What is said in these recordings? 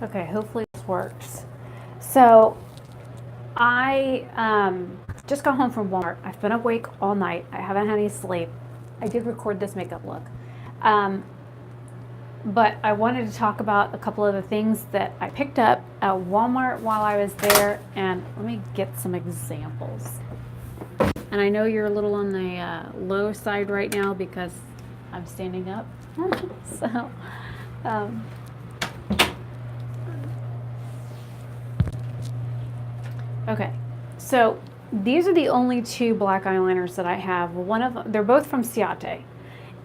Okay, hopefully this works. So I just got home from Walmart. I've been awake all night. I haven't had any sleep. I did record this makeup look. But I wanted to talk about a couple of the things that I picked up at Walmart while I was there, and let me get some examples. And I know you're a little on the low side right now because I'm standing up. So, okay. So these are the only two black eyeliners that I have. One of them, they're both from Ciate,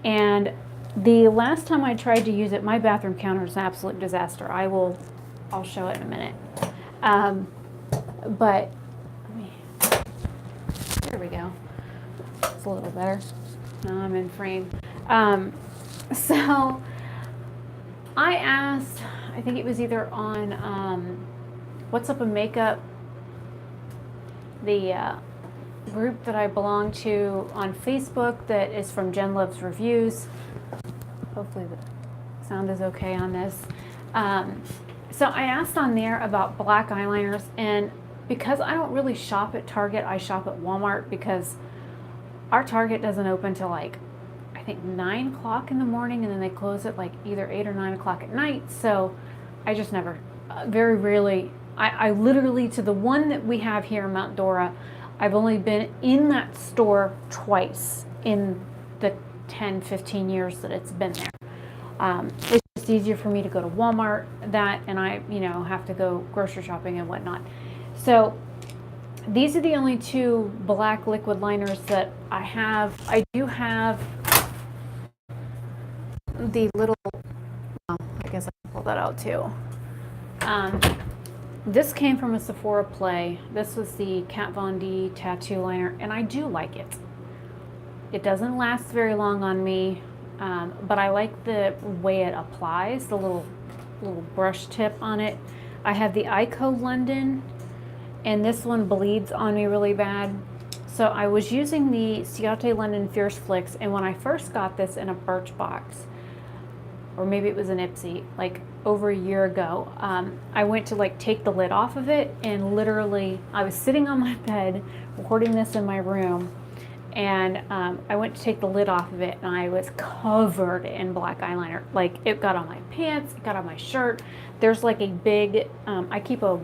and the last time I tried to use it, my bathroom counter is an absolute disaster. I'll show it in a minute. But there we go. It's a little better. Now I'm in frame. So I asked, I think it was either on What's Up in Makeup, the group that I belong to on Facebook that is from Jen Loves Reviews. Hopefully the sound is okay on this. So I asked on there about black eyeliners, and because I don't really shop at Target, I shop at Walmart because our Target doesn't open till like, I think 9 o'clock in the morning, and then they close at like either 8 or 9 o'clock at night. So I just never, very rarely, I literally, to the one that we have here in Mount Dora, I've only been in that store twice in the 10, 15 years that it's been there. It's just easier for me to go to Walmart, and I, have to go grocery shopping and whatnot. So these are the only two black liquid liners that I have. I do have the little, well, I guess I can pull that out too. This came from a Sephora Play. This was the Kat Von D tattoo liner, and I do like it. It doesn't last very long on me, but I like the way it applies, the little brush tip on it. I have the Ico London, and this one bleeds on me really bad. So I was using the Ciate London Fierce Flicks, and when I first got this in a Birchbox, or maybe it was an Ipsy, like over a year ago, I went to take the lid off of it, and literally I was sitting on my bed recording this in my room, and I went to take the lid off of it, and I was covered in black eyeliner. Like, it got on my pants, it got on my shirt. There's like a big, I keep a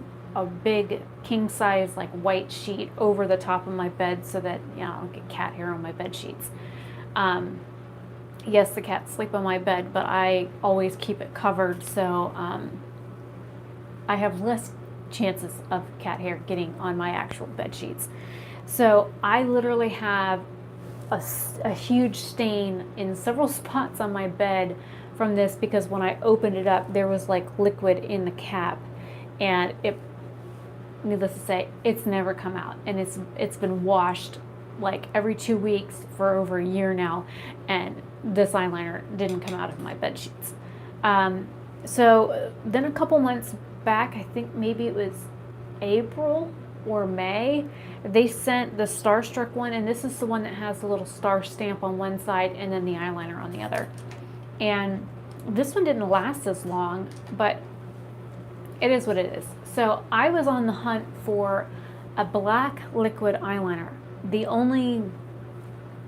big king size white sheet over the top of my bed so that I don't get cat hair on my bed sheets. Yes, the cats sleep on my bed, but I always keep it covered, so I have less chances of cat hair getting on my actual bed sheets. So I literally have a huge stain in several spots on my bed from this, because when I opened it up, there was liquid in the cap, and it, needless to say, it's never come out, and it's been washed every 2 weeks for over a year now, and this eyeliner didn't come out of my bed sheets. So then a couple months back, I think maybe it was April or May, they sent the Starstruck one, and this is the one that has the little star stamp on one side and then the eyeliner on the other. And this one didn't last as long, but it is what it is. So I was on the hunt for a black liquid eyeliner. The only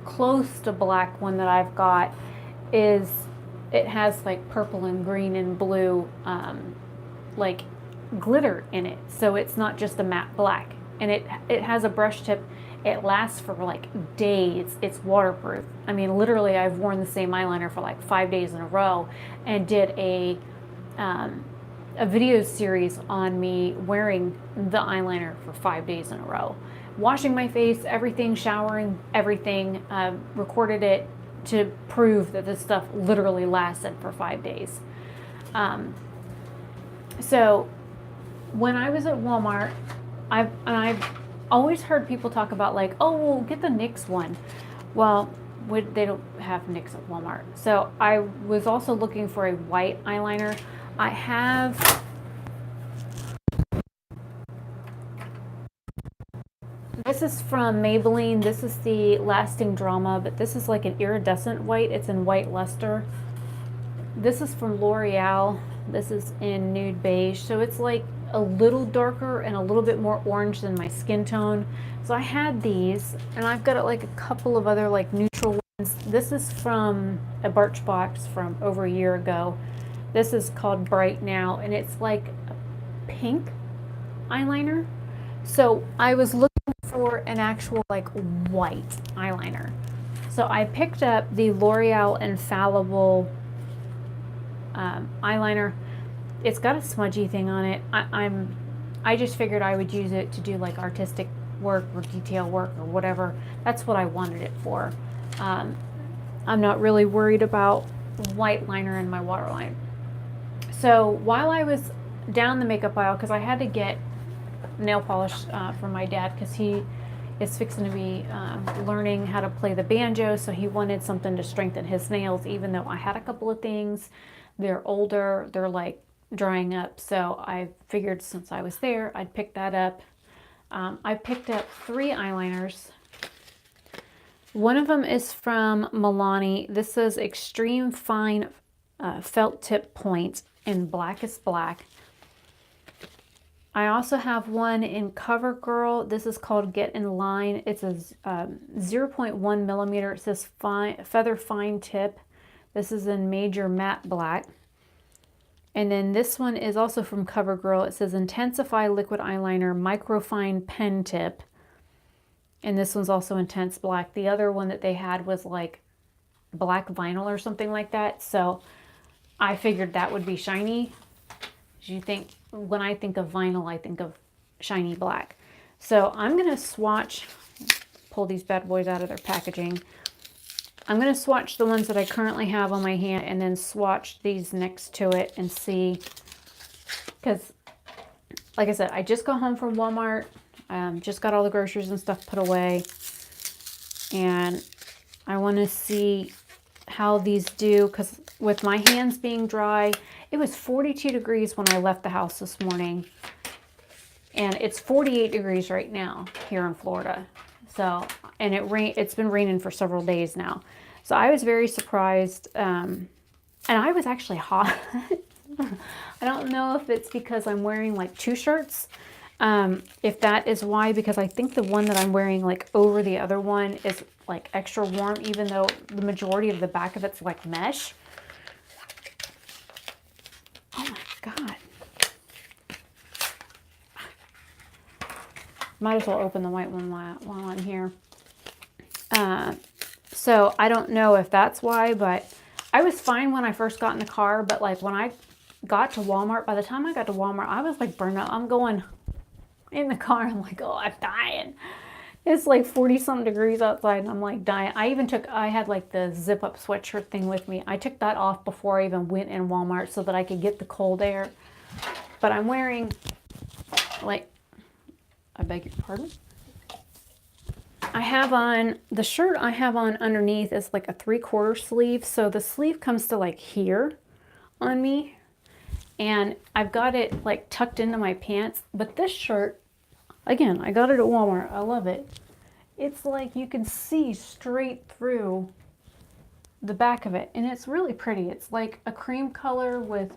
close to black one that I've got is, it has purple and green and blue glitter in it, so it's not just a matte black, and it has a brush tip. It lasts for days. It's waterproof. I mean, literally, I've worn the same eyeliner for 5 days in a row, and did a video series on me wearing the eyeliner for 5 days in a row, washing my face, everything, showering, everything. Recorded it to prove that this stuff literally lasted for 5 days. So when I was at Walmart, I've always heard people talk about oh, well, get the NYX one. Well, they don't have NYX at Walmart. So I was also looking for a white eyeliner. I have this is from Maybelline. This is the Lasting Drama, but this is an iridescent white. It's in white luster. This is from L'Oreal. This is in nude beige, so it's like a little darker and a little bit more orange than my skin tone. So I had these, and I've got like a couple of other like neutral ones. This is from a Birchbox from over a year ago. This is called Bright Now, and it's like a pink eyeliner. So I was looking for an actual like white eyeliner. So I picked up the L'Oreal Infallible eyeliner. It's got a smudgy thing on it. I just figured I would use it to do like artistic work or detail work or whatever. That's what I wanted it for. I'm not really worried about white liner in my waterline. So while I was down the makeup aisle, because I had to get nail polish for my dad, because he is fixing to be learning how to play the banjo, so he wanted something to strengthen his nails, even though I had a couple of things. They're older, they're like drying up, so I figured since I was there, I'd pick that up. I picked up 3 eyeliners. One of them is from Milani. This is Extreme Fine Felt Tip Point in Blackest Black. I also have one in CoverGirl. This is called Get in Line. It's a 0.1 millimeter. It says Feather Fine Tip. This is in Major Matte Black. And then this one is also from CoverGirl. It says Intensify Liquid Eyeliner Microfine Pen Tip. And this one's also intense black. The other one that they had was like black vinyl or something like that. So I figured that would be shiny. You think, when I think of vinyl, I think of shiny black. So I'm going to swatch, pull these bad boys out of their packaging. I'm going to swatch the ones that I currently have on my hand and then swatch these next to it and see, because like I said, I just got home from Walmart, just got all the groceries and stuff put away, and I want to see how these do, because with my hands being dry, it was 42 degrees when I left the house this morning, and it's 48 degrees right now here in Florida. So, and it's been raining for several days now. So I was very surprised, and I was actually hot. I don't know if it's because I'm wearing like 2 shirts. If that is why, because I think the one that I'm wearing like over the other one is like extra warm, even though the majority of the back of it's like mesh. Oh my God. Might as well open the white one while I'm here. So I don't know if that's why, but I was fine when I first got in the car, but like when I got to Walmart, by the time I got to Walmart, I was like burned out. I'm going in the car, I'm like, oh, I'm dying. It's like 40 something degrees outside, and I'm like dying. I had like the zip up sweatshirt thing with me. I took that off before I even went in Walmart so that I could get the cold air. But I'm wearing, like, I beg your pardon? I have on, the shirt I have on underneath is like a 3/4 sleeve. So the sleeve comes to like here on me. And I've got it like tucked into my pants. But this shirt, again, I got it at Walmart. I love it. It's like you can see straight through the back of it. And it's really pretty. It's like a cream color with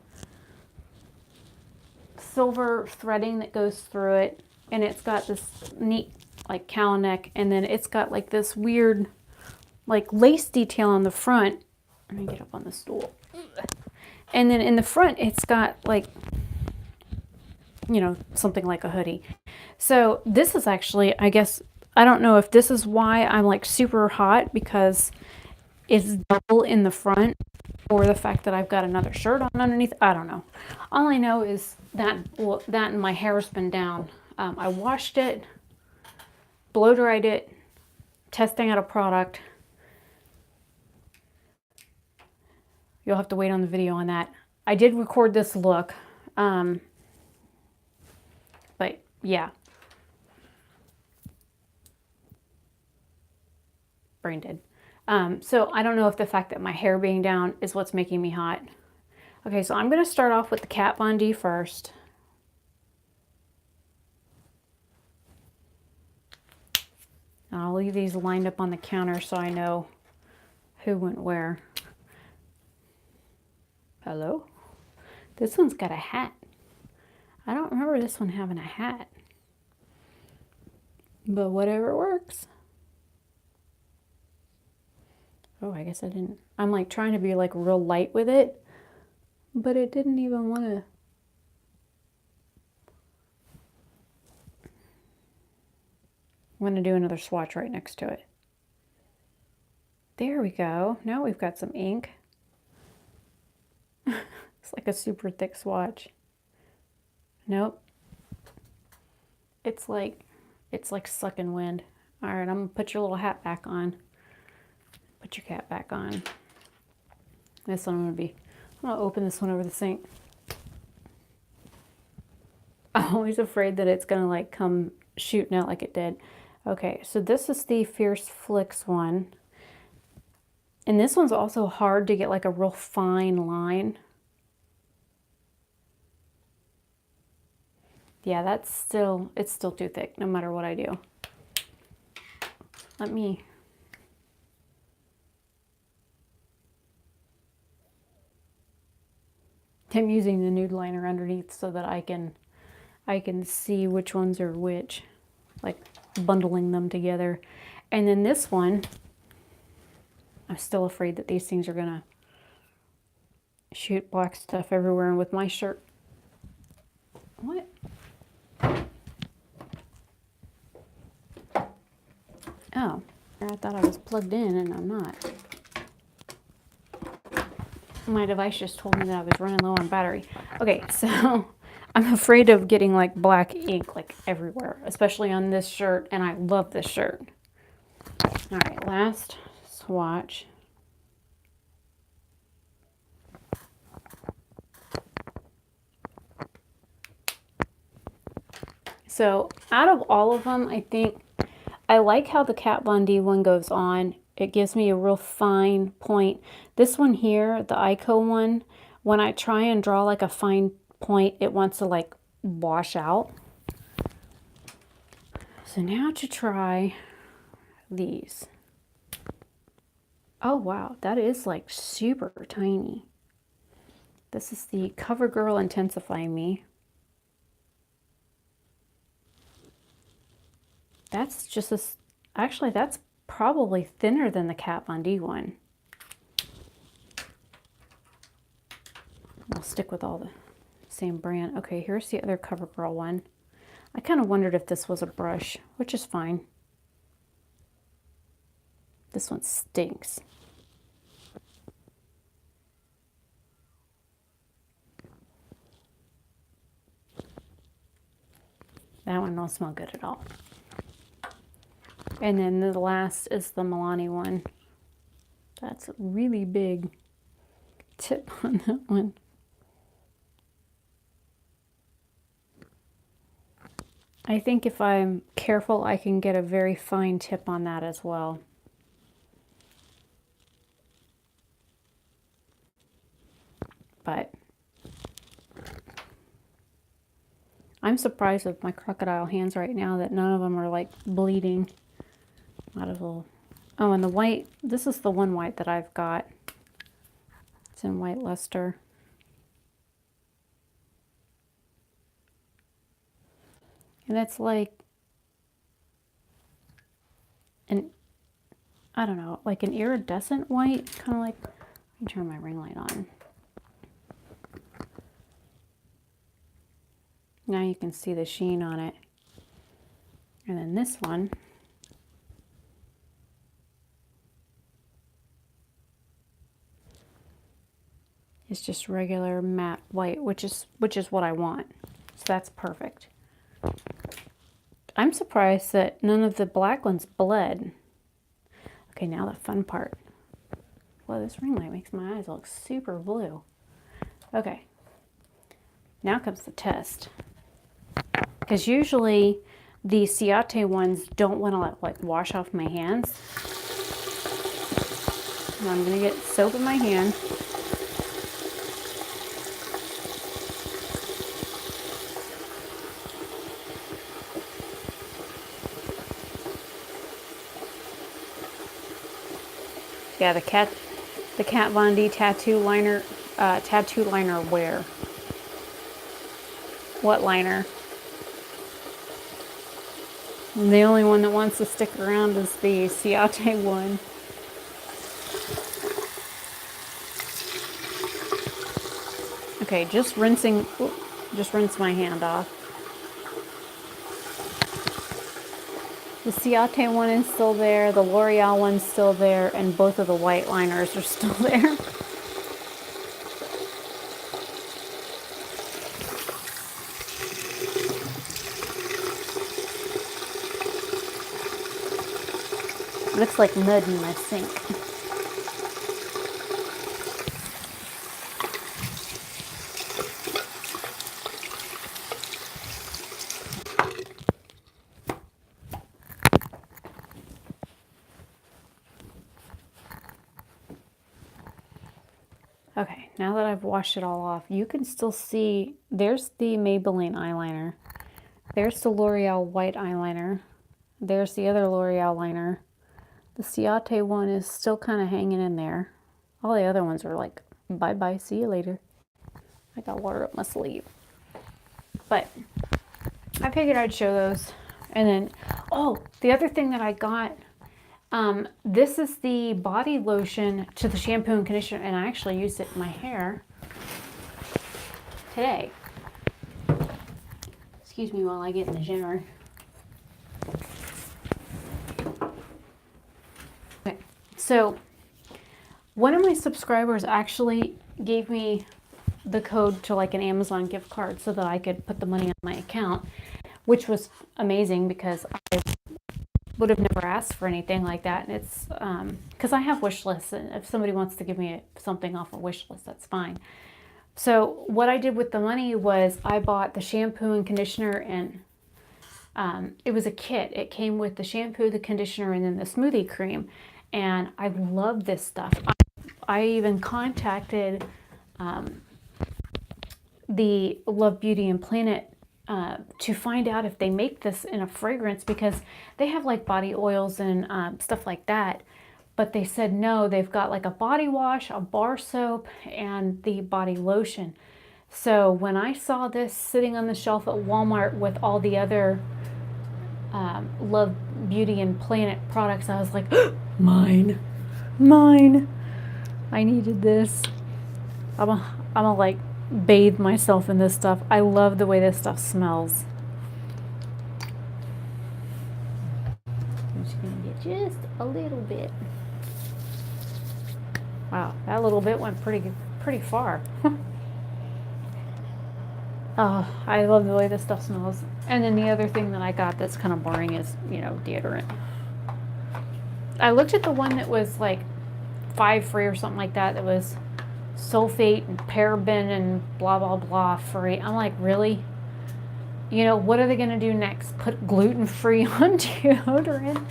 silver threading that goes through it. And it's got this neat like cowl neck. And then it's got like this weird like lace detail on the front. Let me get up on the stool. And then in the front, it's got like, you know, something like a hoodie. So this is actually, I guess, I don't know if this is why I'm like super hot, because it's double in the front, or the fact that I've got another shirt on underneath. I don't know. All I know is that, well, that and my hair's been down. I washed it, blow dried it, testing out a product. You'll have to wait on the video on that. I did record this look, but yeah. Brain dead. So I don't know if the fact that my hair being down is what's making me hot. Okay, so I'm going to start off with the Kat Von D first. And I'll leave these lined up on the counter so I know who went where. Hello? This one's got a hat. I don't remember this one having a hat. But whatever works. Oh, I guess I didn't. I'm like trying to be like real light with it, but it didn't even want to. I'm going to do another swatch right next to it. There we go. Now we've got some ink. It's like a super thick swatch. Nope. It's like sucking wind. All right, I'm going to put your little hat back on. Put your cap back on. This one I'm going to open this one over the sink. I'm always afraid that it's going to like come shooting out like it did. Okay, so this is the Fierce Flicks one. And this one's also hard to get like a real fine line. Yeah, it's still too thick no matter what I do. I'm using the nude liner underneath so that I can see which ones are which, like bundling them together. And then this one, I'm still afraid that these things are gonna shoot black stuff everywhere. And with my shirt, what? Oh, I thought I was plugged in and I'm not. My device just told me that I was running low on battery. Okay, so I'm afraid of getting like black ink like everywhere, especially on this shirt, and I love this shirt. All right, last swatch. So out of all of them, I think I like how the Kat Von D one goes on. It gives me a real fine point. This one here, the Ico one, when I try and draw like a fine point, it wants to like wash out. So now to try these. Oh wow, that is like super tiny. This is the CoverGirl Intensify Me. That's just a, actually that's probably thinner than the Kat Von D one. I'll stick with all the same brand. Okay, here's the other CoverGirl one. I kind of wondered if this was a brush, which is fine. This one stinks. That one don't smell good at all. And then the last is the Milani one. That's a really big tip on that one. I think if I'm careful, I can get a very fine tip on that as well. But I'm surprised with my crocodile hands right now that none of them are like bleeding. Might as well. Oh, and the white, this is the one white that I've got. It's in white luster. And it's like an, I don't know, like an iridescent white, kind of like, let me turn my ring light on. Now you can see the sheen on it. And then this one is just regular matte white, which is what I want. So that's perfect. I'm surprised that none of the black ones bled. Okay, now the fun part. Well, this ring light makes my eyes look super blue. Okay, now comes the test. Because usually the Ciate ones don't want to like wash off my hands. Now I'm going to get soap in my hand. Yeah, the Kat Von D tattoo liner wear. what liner. And the only one that wants to stick around is the Ciate one. Okay, just rinse my hand off. The Ciate one is still there, the L'Oreal one's still there, and both of the white liners are still there. Looks like mud in my sink. Okay, now that I've washed it all off, you can still see, there's the Maybelline eyeliner. There's the L'Oreal white eyeliner. There's the other L'Oreal liner. The Ciate one is still kind of hanging in there. All the other ones are like, bye-bye, see you later. I got water up my sleeve. But I figured I'd show those. And then, oh, the other thing that I got, this is the body lotion to the shampoo and conditioner, and I actually used it in my hair today. Excuse me while I get in the shower. Okay, so one of my subscribers actually gave me the code to like an Amazon gift card so that I could put the money on my account, which was amazing because I would have never asked for anything like that. And it's because I have wish lists, and if somebody wants to give me something off a wish list, that's fine. So what I did with the money was I bought the shampoo and conditioner, and it was a kit. It came with the shampoo, the conditioner, and then the smoothie cream. And I love this stuff. I even contacted the Love Beauty and Planet to find out if they make this in a fragrance, because they have like body oils and stuff like that. But they said no, they've got like a body wash, a bar soap, and the body lotion. So when I saw this sitting on the shelf at Walmart with all the other Love Beauty and Planet products, I was like, mine. I needed this. I'm gonna like bathe myself in this stuff. I love the way this stuff smells. I'm just gonna get just a little bit. Wow, that little bit went pretty far. Oh, I love the way this stuff smells. And then the other thing that I got that's kind of boring is, deodorant. I looked at the one that was like 5 free or something like that. That was sulfate and paraben and blah, blah, blah free. I'm like, really? What are they going to do next? Put gluten-free on deodorant?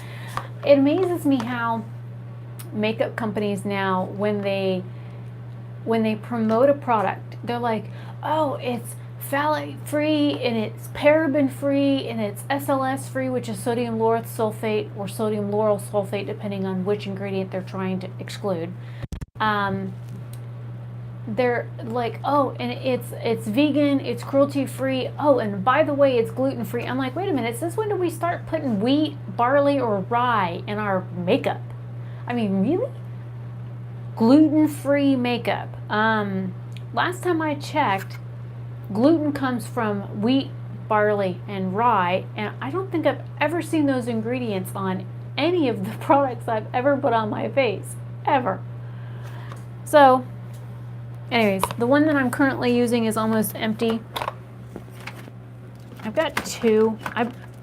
It amazes me how makeup companies now, when they promote a product, they're like, oh, it's phthalate free and it's paraben free and it's SLS free, which is sodium lauryl sulfate or sodium lauryl sulfate, depending on which ingredient they're trying to exclude. They're like, oh, and it's vegan, it's cruelty free. Oh, and by the way, it's gluten free. I'm like, wait a minute, since when do we start putting wheat, barley, or rye in our makeup? I mean, really? Gluten-free makeup. Last time I checked, gluten comes from wheat, barley, and rye, and I don't think I've ever seen those ingredients on any of the products I've ever put on my face, ever. So, anyways, the one that I'm currently using is almost empty. I've got 2.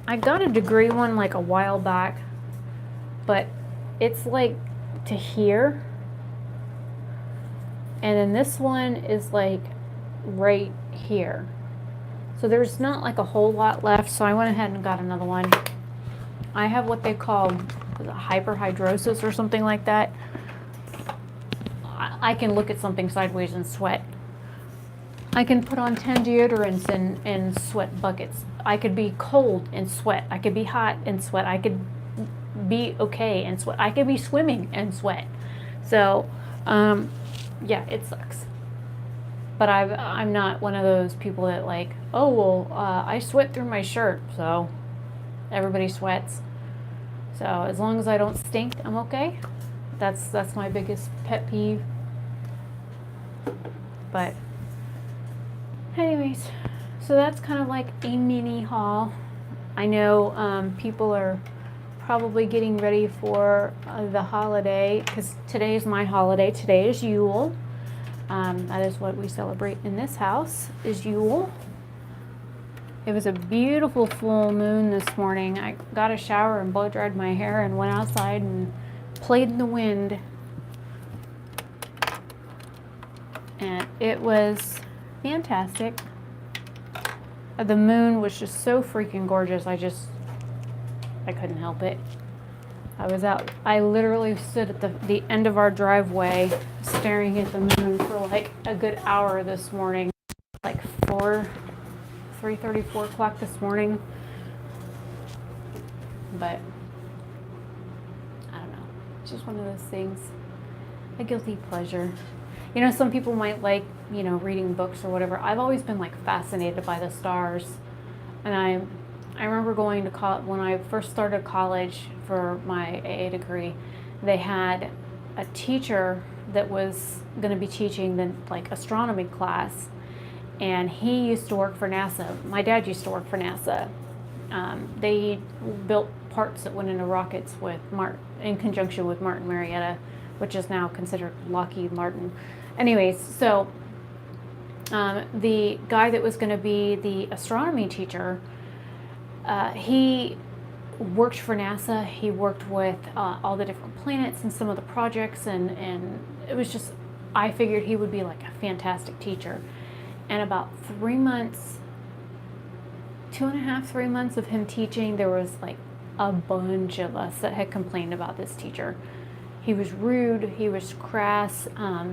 I got a degree one like a while back, but it's like to here. And then this one is like right here. So there's not like a whole lot left, so I went ahead and got another one. I have what they call hyperhidrosis or something like that. I can look at something sideways and sweat. I can put on 10 deodorants and sweat buckets. I could be cold and sweat. I could be hot and sweat. I could be okay and sweat. I could be swimming and sweat. So, yeah, it sucks. But I'm not one of those people that like, oh, well, I sweat through my shirt, so everybody sweats. So as long as I don't stink, I'm okay. That's my biggest pet peeve. But anyways, so that's kind of like a mini haul. I know people are probably getting ready for the holiday, because today is my holiday. Today is Yule. That is what we celebrate in this house, is Yule. It was a beautiful full moon this morning. I got a shower and blow dried my hair and went outside and played in the wind. And it was fantastic. The moon was just so freaking gorgeous. I couldn't help it. I was out. I literally stood at the end of our driveway staring at the moon for like a good hour this morning. Like 3:30, 4 o'clock this morning. But I don't know. It's just one of those things. A guilty pleasure. You know, some people might like, you know, reading books or whatever. I've always been like fascinated by the stars. And I remember going to college, when I first started college for my AA degree, they had a teacher that was going to be teaching the like astronomy class, and he used to work for NASA. My dad used to work for NASA. They built parts that went into rockets with in conjunction with Martin Marietta, which is now considered Lockheed Martin. Anyways, so the guy that was going to be the astronomy teacher, he worked for NASA. He worked with all the different planets and some of the projects, and it was just, I figured he would be like a fantastic teacher. And about 3 months, 2.5, 3 months of him teaching, there was like a bunch of us that had complained about this teacher. He was rude, he was crass,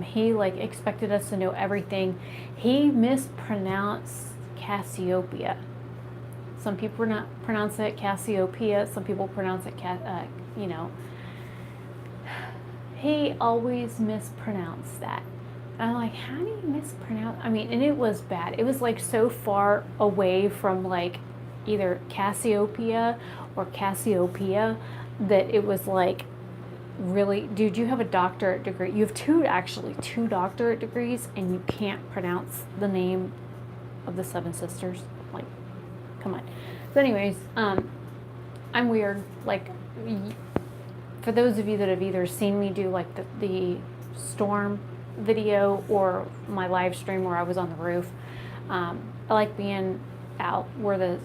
he like expected us to know everything. He mispronounced Cassiopeia. Some people pronounce it Cassiopeia, some people pronounce it, you know. He always mispronounced that. And I'm like, how do you mispronounce? I mean, and it was bad. It was like so far away from like either Cassiopeia or Cassiopeia that it was like, really, dude, you have a doctorate degree. You have two doctorate degrees, and you can't pronounce the name of the seven sisters. Like, come on. So anyways, I'm weird. Like, for those of you that have either seen me do like the storm video or my live stream where I was on the roof, I like being out where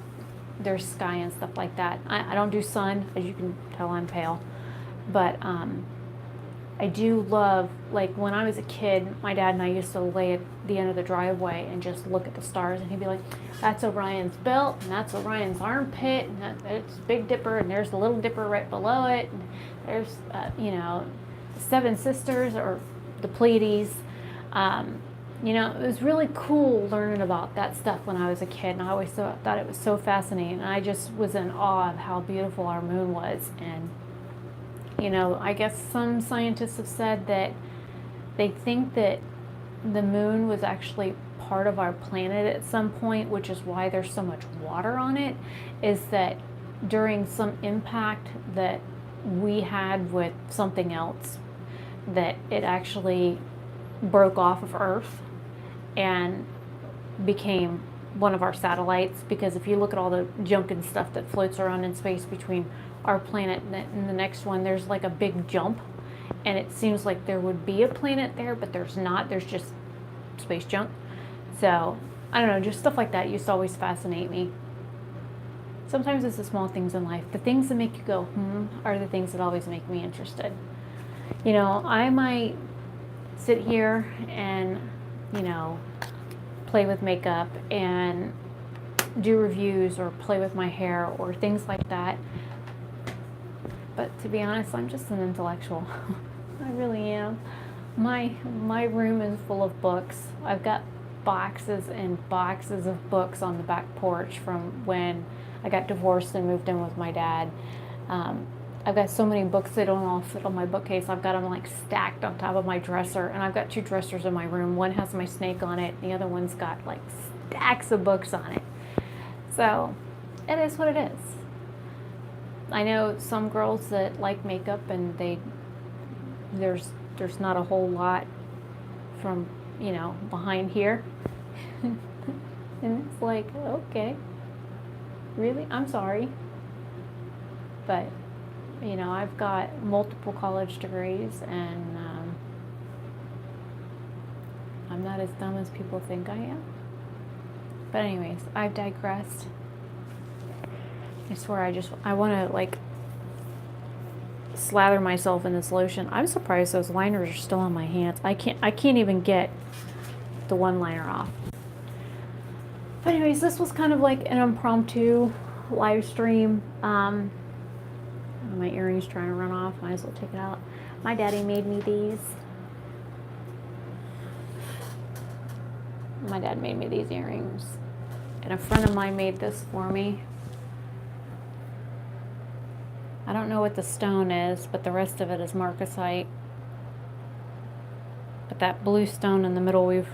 there's sky and stuff like that. I don't do sun, as you can tell I'm pale. But I do love, like when I was a kid, my dad and I used to lay at the end of the driveway and just look at the stars, and he'd be like, that's Orion's belt, and that's Orion's armpit, and that's Big Dipper, and there's the Little Dipper right below it, and there's, you know, the Seven Sisters, or the Pleiades. You know, it was really cool learning about that stuff when I was a kid, and I always thought it was so fascinating, and I just was in awe of how beautiful our moon was. And you know, I guess some scientists have said that they think that the moon was actually part of our planet at some point, which is why there's so much water on it, is that during some impact that we had with something else, that it actually broke off of Earth and became one of our satellites. Because if you look at all the junk and stuff that floats around in space between our planet and the next one, there's like a big jump, and it seems like there would be a planet there, but there's not. There's just space junk. So I don't know, just stuff like that used to always fascinate me. Sometimes it's the small things in life, the things that make you go are the things that always make me interested. You know, I might sit here and, you know, play with makeup and do reviews or play with my hair or things like that. But to be honest, I'm just an intellectual. I really am. My room is full of books. I've got boxes and boxes of books on the back porch from when I got divorced and moved in with my dad. I've got so many books they don't all fit on my bookcase. I've got them like stacked on top of my dresser, and I've got 2 dressers in my room. One has my snake on it, the other one's got like stacks of books on it. So it is what it is. I know some girls that like makeup, and there's not a whole lot from, you know, behind here. And it's like, okay, really? I'm sorry. But, you know, I've got multiple college degrees, and I'm not as dumb as people think I am. But anyways, I've digressed. I swear I want to like slather myself in this lotion. I'm surprised those liners are still on my hands. I can't even get the one liner off. But anyways, this was kind of like an impromptu live stream. My earring's trying to run off. Might as well take it out. My daddy made me these. My dad made me these earrings. And a friend of mine made this for me. I don't know what the stone is, but the rest of it is marcasite. But that blue stone in the middle, we've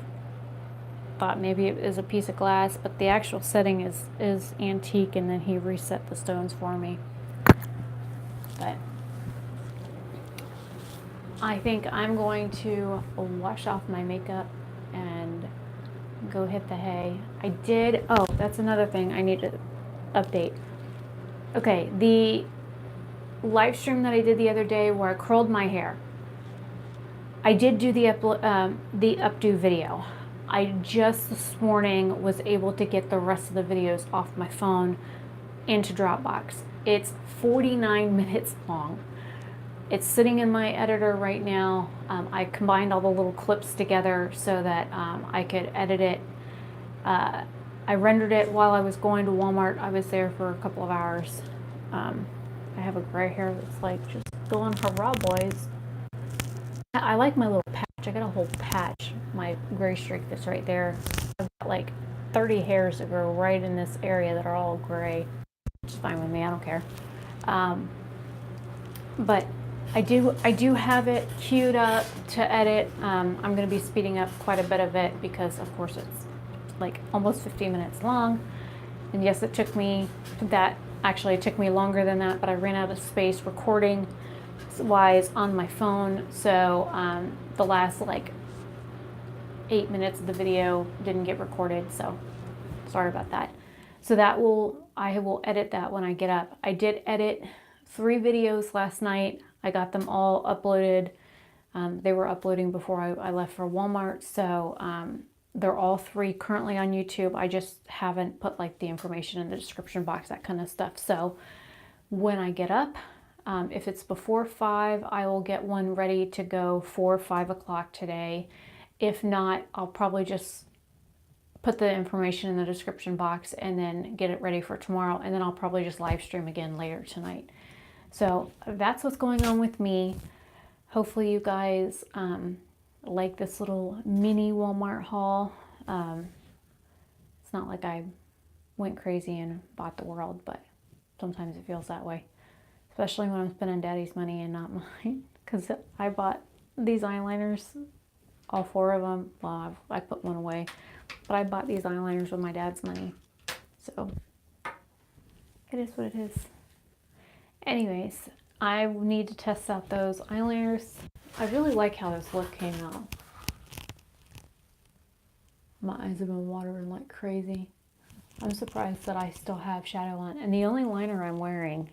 thought maybe it is a piece of glass, but the actual setting is antique, and then he reset the stones for me. But I think I'm going to wash off my makeup and go hit the hay. Oh, that's another thing I need to update. Okay, the live stream that I did the other day where I curled my hair, I did do the updo video. I just this morning was able to get the rest of the videos off my phone into Dropbox. It's 49 minutes long. It's sitting in my editor right now. I combined all the little clips together so that I could edit it. I rendered it while I was going to Walmart. I was there for a couple of hours. I have a gray hair that's like just going hurrah, boys. I like my little patch. I got a whole patch, my gray streak that's right there. I've got like 30 hairs that grow right in this area that are all gray, which is fine with me. I don't care. But I do have it queued up to edit. I'm going to be speeding up quite a bit of it because, of course, it's like almost 15 minutes long. And yes, it took me longer than that, but I ran out of space recording wise on my phone. So the last like 8 minutes of the video didn't get recorded. So sorry about that. So I will edit that when I get up. I did edit 3 videos last night. I got them all uploaded. They were uploading before I left for Walmart. So they're all 3 currently on YouTube. I just haven't put like the information in the description box, that kind of stuff. So when I get up, if it's before 5, I will get one ready to go for 5 o'clock today. If not, I'll probably just put the information in the description box and then get it ready for tomorrow. And then I'll probably just live stream again later tonight. So that's what's going on with me. Hopefully you guys like this little mini Walmart haul. It's not like I went crazy and bought the world, but sometimes it feels that way. Especially when I'm spending Daddy's money and not mine. Because I bought these eyeliners, all 4 of them. Well, I put one away. But I bought these eyeliners with my dad's money. So, it is what it is. Anyways, I need to test out those eyeliners. I really like how this look came out. My eyes have been watering like crazy. I'm surprised that I still have shadow on. And the only liner I'm wearing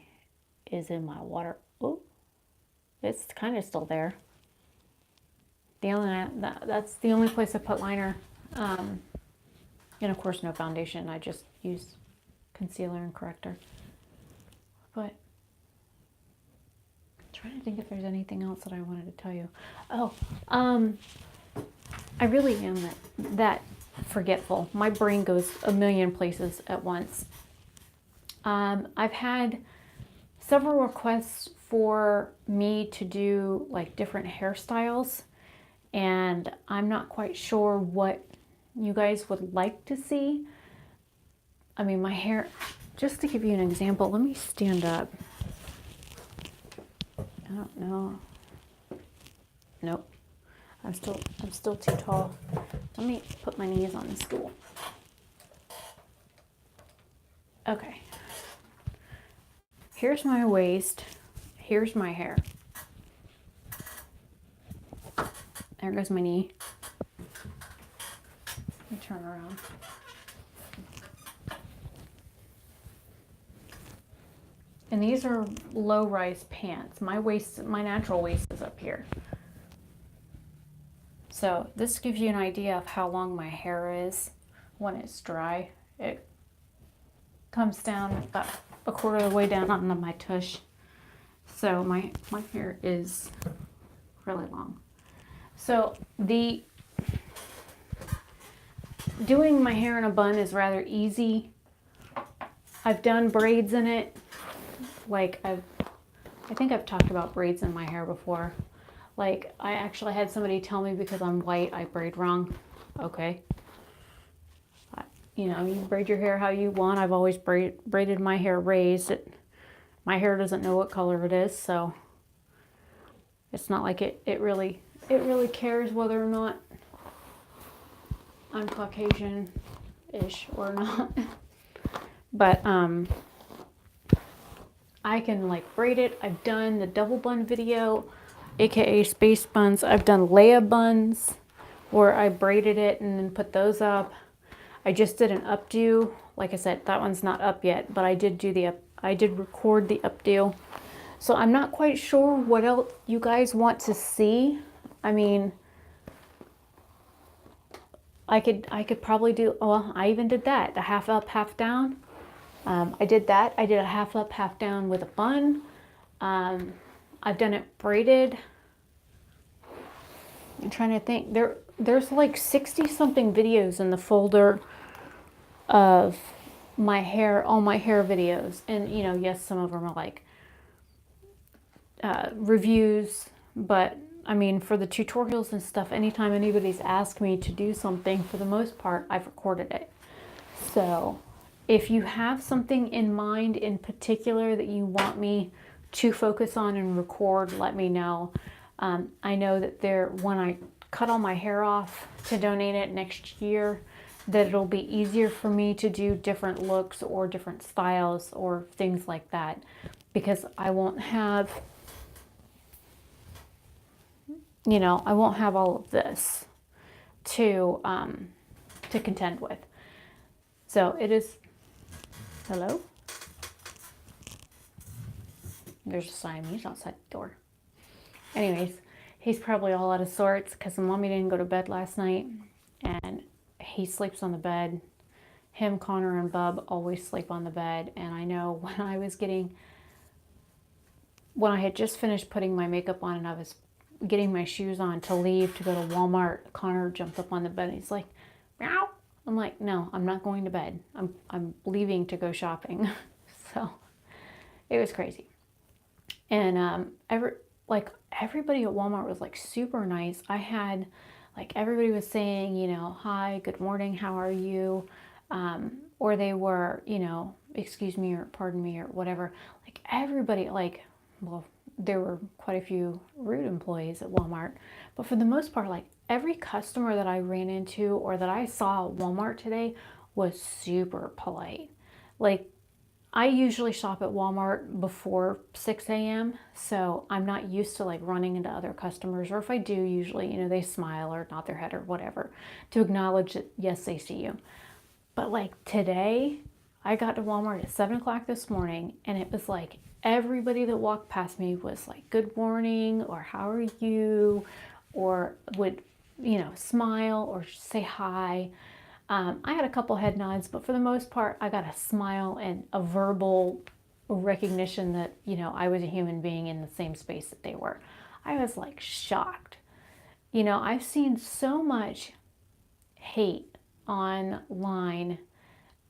is in my water. Oh, it's kind of still there. That's the only place I put liner. And of course, no foundation. I just use concealer and corrector. But I'm trying to think if there's anything else that I wanted to tell you. Oh, I really am that forgetful. My brain goes a million places at once. I've had several requests for me to do like different hairstyles, and I'm not quite sure what you guys would like to see. I mean, my hair, just to give you an example, let me stand up. I don't know. Nope. I'm still too tall. Let me put my knees on the stool. Okay. Here's my waist. Here's my hair. There goes my knee. Let me turn around. And these are low-rise pants. My natural waist is up here. So this gives you an idea of how long my hair is when it's dry. It comes down about a quarter of the way down onto my tush. So my hair is really long. So doing my hair in a bun is rather easy. I've done braids in it. Like I think I've talked about braids in my hair before. Like I actually had somebody tell me because I'm white, I braid wrong. Okay. You know, you braid your hair how you want. I've always braided my hair raised. My hair doesn't know what color it is, so it's not like it really cares whether or not I'm Caucasian-ish or not. But I can like braid it. I've done the double bun video, aka space buns. I've done Leia buns where I braided it and then put those up. I just did an updo. Like I said, that one's not up yet, but I did record the updo. So I'm not quite sure what else you guys want to see. I mean, I could probably do, well, I even did that, a half up, half down. I did that. I did a half up, half down with a bun. I've done it braided. I'm trying to think. There's like 60 something videos in the folder of my hair, all my hair videos. And you know, yes, some of them are like reviews, but I mean, for the tutorials and stuff, anytime anybody's asked me to do something, for the most part, I've recorded it. So if you have something in mind in particular that you want me to focus on and record, let me know. I know that when I cut all my hair off to donate it next year, that it'll be easier for me to do different looks or different styles or things like that, because I won't have, you know, I won't have all of this to contend with. So it is, hello? There's a Siamese outside the door. Anyways, he's probably all out of sorts because mommy didn't go to bed last night, and he sleeps on the bed. Him, Connor, and Bub always sleep on the bed. And I know when I had just finished putting my makeup on and I was getting my shoes on to leave to go to Walmart, Connor jumped up on the bed and he's like, meow. I'm like, no, I'm not going to bed. I'm leaving to go shopping. So it was crazy. And everybody at Walmart was like super nice. I had like everybody was saying, you know, hi, good morning, how are you? Or they were, you know, excuse me or pardon me or whatever. Like everybody, like, well, there were quite a few rude employees at Walmart, but for the most part, like every customer that I ran into or that I saw at Walmart today was super polite. Like, I usually shop at Walmart before 6 a.m. So I'm not used to like running into other customers, or if I do, usually, you know, they smile or nod their head or whatever to acknowledge that, yes, they see you. But like today, I got to Walmart at 7 o'clock this morning, and it was like everybody that walked past me was like, good morning, or how are you, or would, you know, smile or say hi. I had a couple head nods, but for the most part, I got a smile and a verbal recognition that, you know, I was a human being in the same space that they were. I was like shocked. You know, I've seen so much hate online,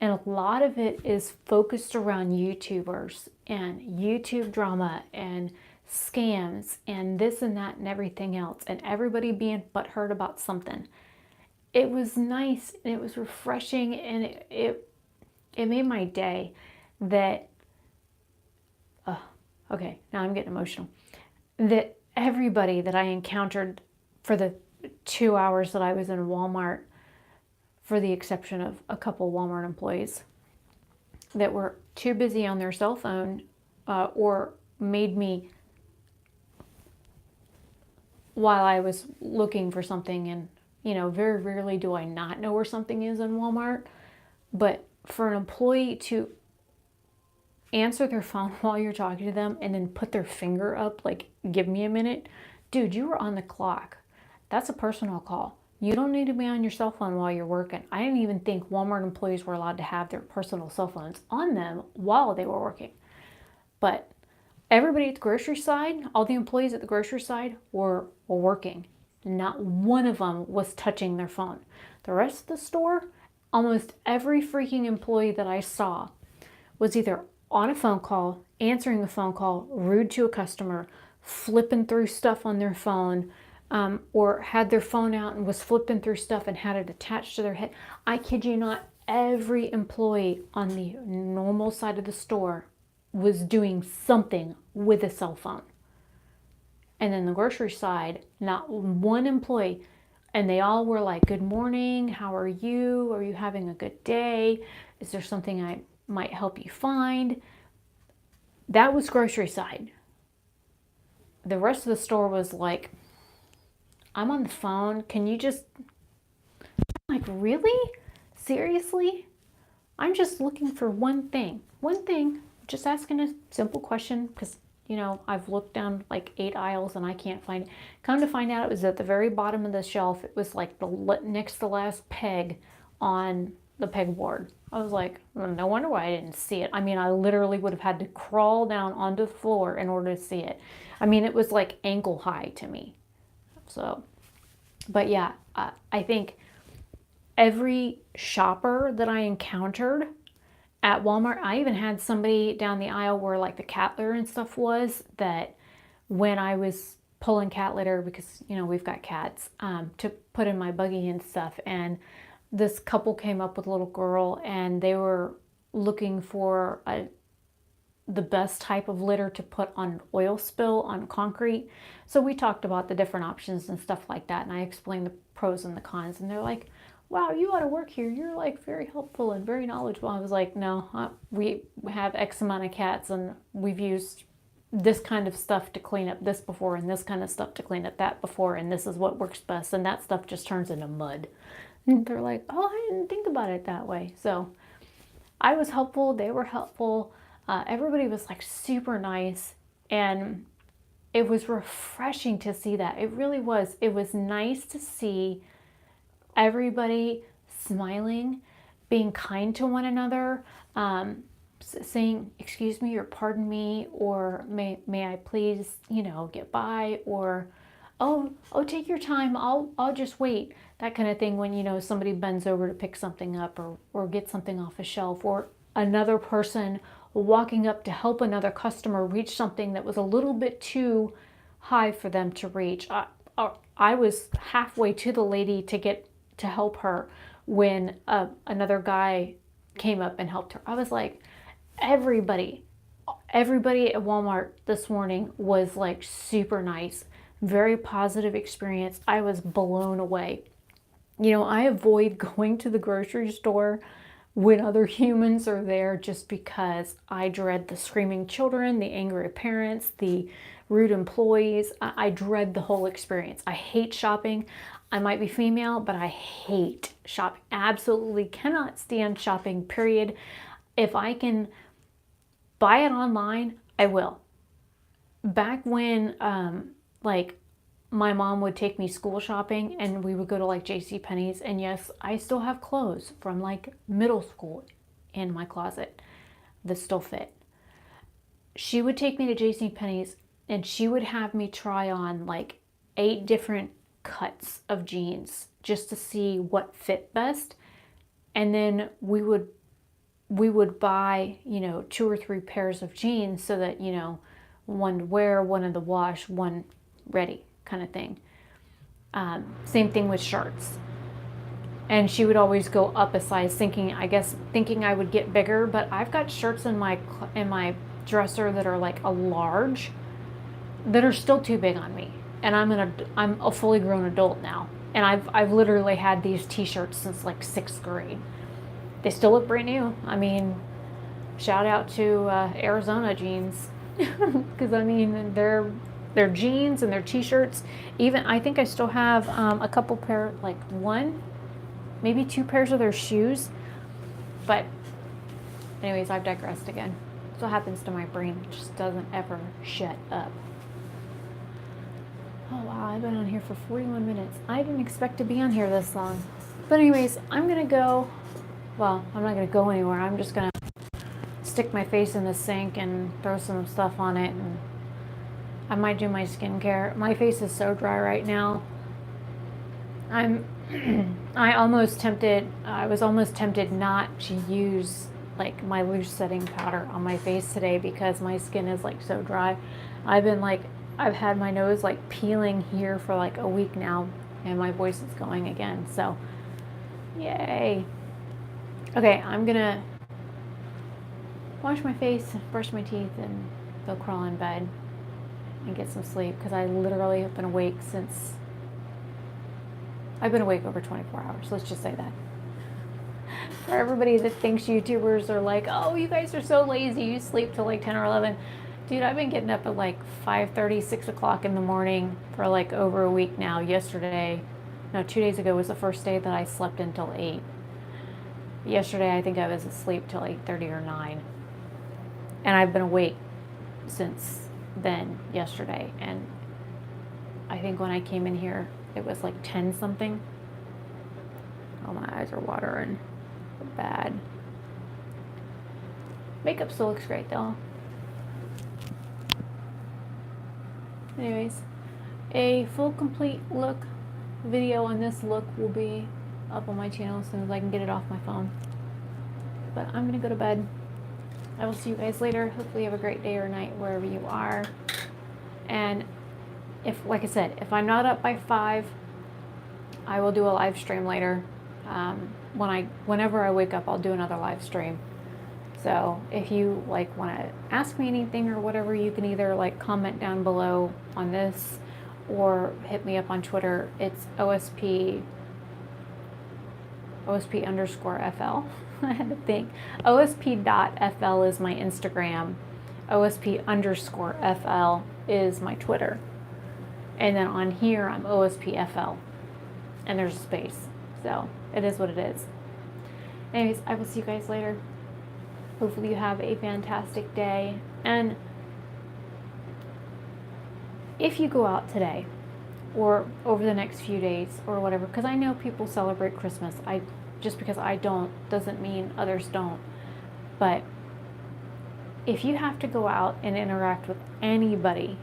and a lot of it is focused around YouTubers and YouTube drama and scams and this and that and everything else, and everybody being butthurt about something. It was nice and it was refreshing, and it made my day that, okay, now I'm getting emotional, that everybody that I encountered for the 2 hours that I was in Walmart, for the exception of a couple Walmart employees that were too busy on their cell phone, or made me, while I was looking for something, and very rarely do I not know where something is in Walmart, but for an employee to answer their phone while you're talking to them and then put their finger up like, give me a minute, dude, you were on the clock. That's a personal call. You don't need to be on your cell phone while you're working. I didn't even think Walmart employees were allowed to have their personal cell phones on them while they were working. But everybody at the grocery side, all the employees at the grocery side were working. Not one of them was touching their phone. The rest of the store, almost every freaking employee that I saw was either on a phone call, answering the phone call, rude to a customer, flipping through stuff on their phone, or had their phone out and was flipping through stuff and had it attached to their head. I kid you not, every employee on the normal side of the store was doing something with a cell phone. And then the grocery side, not one employee, and they all were like, good morning, how are you? Are you having a good day? Is there something I might help you find? That was grocery side. The rest of the store was like, I'm on the phone. Can you just, like, really? Seriously? I'm just looking for one thing. Just asking a simple question because, I've looked down like 8 aisles and I can't find it. Come to find out, it was at the very bottom of the shelf. It was like the next to last peg on the pegboard. I was like, well, no wonder why I didn't see it. I mean, I literally would have had to crawl down onto the floor in order to see it. I mean, it was like ankle high to me. So, but yeah, I think every shopper that I encountered at Walmart, I even had somebody down the aisle where like the cat litter and stuff was, that when I was pulling cat litter, because, we've got cats, to put in my buggy and stuff. And this couple came up with a little girl and they were looking for the best type of litter to put on an oil spill on concrete. So we talked about the different options and stuff like that. And I explained the pros and the cons, and they're like, wow, you ought to work here. You're like very helpful and very knowledgeable. I was like, no, we have X amount of cats and we've used this kind of stuff to clean up this before and this kind of stuff to clean up that before, and this is what works best, and that stuff just turns into mud. And they're like, oh, I didn't think about it that way. So I was helpful. They were helpful. Everybody was like super nice, and it was refreshing to see that. It really was. It was nice to see everybody smiling, being kind to one another, saying, excuse me, or pardon me, or may I please, get by, or, oh, take your time. I'll just wait. That kind of thing when, somebody bends over to pick something up or get something off a shelf, or another person walking up to help another customer reach something that was a little bit too high for them to reach. I was halfway to the lady to help her when another guy came up and helped her. I was like, everybody at Walmart this morning was like super nice, very positive experience. I was blown away. I avoid going to the grocery store when other humans are there just because I dread the screaming children, the angry parents, the rude employees. I dread the whole experience. I hate shopping. I might be female, but I hate shopping. Absolutely cannot stand shopping, period. If I can buy it online, I will. Back when, my mom would take me school shopping and we would go to like JCPenney's, and yes, I still have clothes from like middle school in my closet that still fit. She would take me to JCPenney's and she would have me try on like 8 different cuts of jeans just to see what fit best. And then we would buy, 2 or 3 pairs of jeans so that, one to wear, one in the wash, one ready kind of thing. Same thing with shirts. And she would always go up a size thinking I would get bigger, but I've got shirts in my dresser that are like a large, that are still too big on me. And I'm a fully grown adult now. And I've literally had these t-shirts since like 6th grade. They still look brand new. I mean, shout out to Arizona jeans. Because I mean, they're jeans and they're t-shirts. Even I think I still have a couple pair, like one, maybe 2 pairs of their shoes. But anyways, I've digressed again. That's what happens to my brain. It just doesn't ever shut up. Oh wow, I've been on here for 41 minutes. I didn't expect to be on here this long. But anyways, I'm gonna go, well, I'm not gonna go anywhere. I'm just gonna stick my face in the sink and throw some stuff on it, and I might do my skincare. My face is so dry right now. I was almost tempted not to use like my loose setting powder on my face today because my skin is like so dry. I've had my nose like peeling here for like a week now, and my voice is going again. So, yay. Okay, I'm gonna wash my face, brush my teeth, and go crawl in bed and get some sleep because I literally have been awake since, I've been awake over 24 hours. Let's just say that. For everybody that thinks YouTubers are like, oh, you guys are so lazy, you sleep till like 10 or 11. Dude, I've been getting up at like 5:30, 6 o'clock in the morning for like over a week now. 2 days ago was the first day that I slept until 8. Yesterday, I think I was asleep till 8:30 or 9. And I've been awake since then, yesterday. And I think when I came in here, it was like 10 something. Oh, my eyes are watering bad. Makeup still looks great though. Anyways, a full complete look video on this look will be up on my channel as soon as I can get it off my phone. But I'm gonna go to bed. I will see you guys later. Hopefully you have a great day or night wherever you are. And if, like I said, if I'm not up by 5, I will do a live stream later. Whenever I wake up, I'll do another live stream. So if you like want to ask me anything or whatever, you can either like comment down below on this or hit me up on Twitter. It's OSP _FL. I had to think. OSP.FL is my Instagram. OSP _FL is my Twitter. And then on here, I'm OSPFL. And there's a space. So it is what it is. Anyways, I will see you guys later. Hopefully you have a fantastic day. And if you go out today or over the next few days or whatever, because I know people celebrate Christmas. Just because I don't doesn't mean others don't. But if you have to go out and interact with anybody,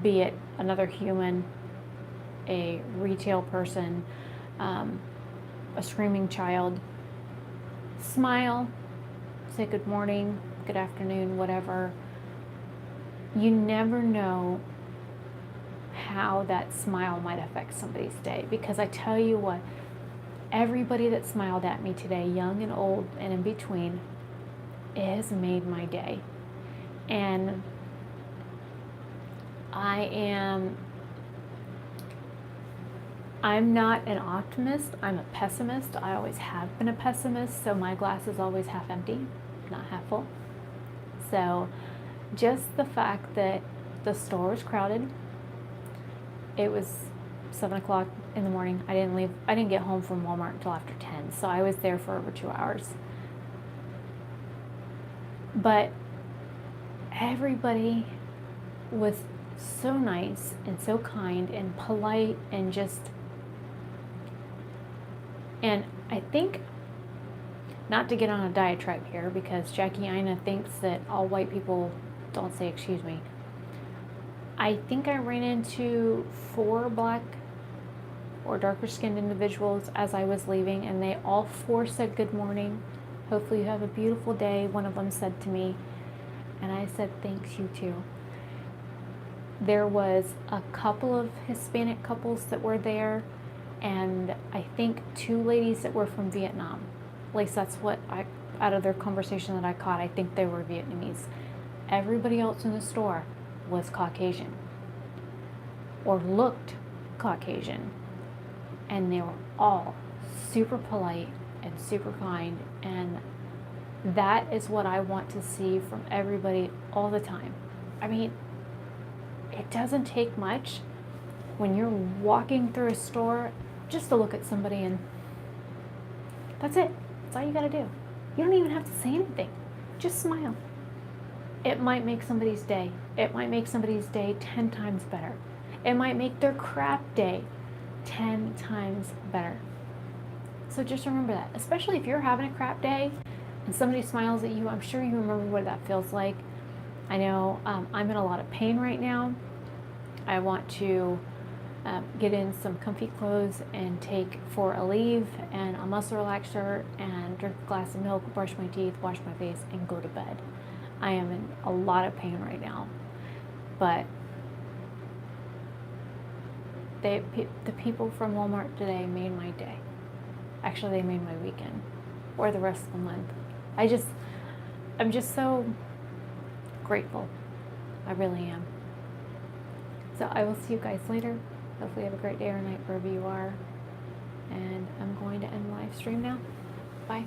be it another human, a retail person, a screaming child, smile, say good morning, good afternoon, whatever. You never know how that smile might affect somebody's day. Because I tell you what, everybody that smiled at me today, young and old and in between, it has made my day. And I'm not an optimist, I'm a pessimist. I always have been a pessimist, so my glass is always half empty, not half full. So just the fact that the store was crowded, it was 7 o'clock in the morning. I didn't get home from Walmart until after 10, so I was there for over 2 hours. But everybody was so nice and so kind and polite and just, and I think, not to get on a diatribe here because Jackie Ina thinks that all white people don't say excuse me. I think I ran into 4 black or darker skinned individuals as I was leaving, and they all 4 said good morning. Hopefully you have a beautiful day, one of them said to me, and I said thanks, you too. There was a couple of Hispanic couples that were there, and I think 2 ladies that were from Vietnam. At least that's what out of their conversation that I caught, I think they were Vietnamese. Everybody else in the store was Caucasian. or looked Caucasian. And they were all super polite and super kind. And that is what I want to see from everybody all the time. I mean, it doesn't take much when you're walking through a store just to look at somebody, and that's it. That's all you gotta do. You don't even have to say anything. Just smile. It might make somebody's day. It might make somebody's day 10 times better. It might make their crap day 10 times better. So just remember that, especially if you're having a crap day and somebody smiles at you. I'm sure you remember what that feels like. I know I'm in a lot of pain right now. I want to get in some comfy clothes and take for a leave and a muscle relaxer and drink a glass of milk, brush my teeth, wash my face, and go to bed. I am in a lot of pain right now, but the people from Walmart today made my day. Actually, they made my weekend or the rest of the month. I'm just so grateful. I really am. So I will see you guys later. Hopefully you have a great day or night wherever you are. And I'm going to end the live stream now. Bye.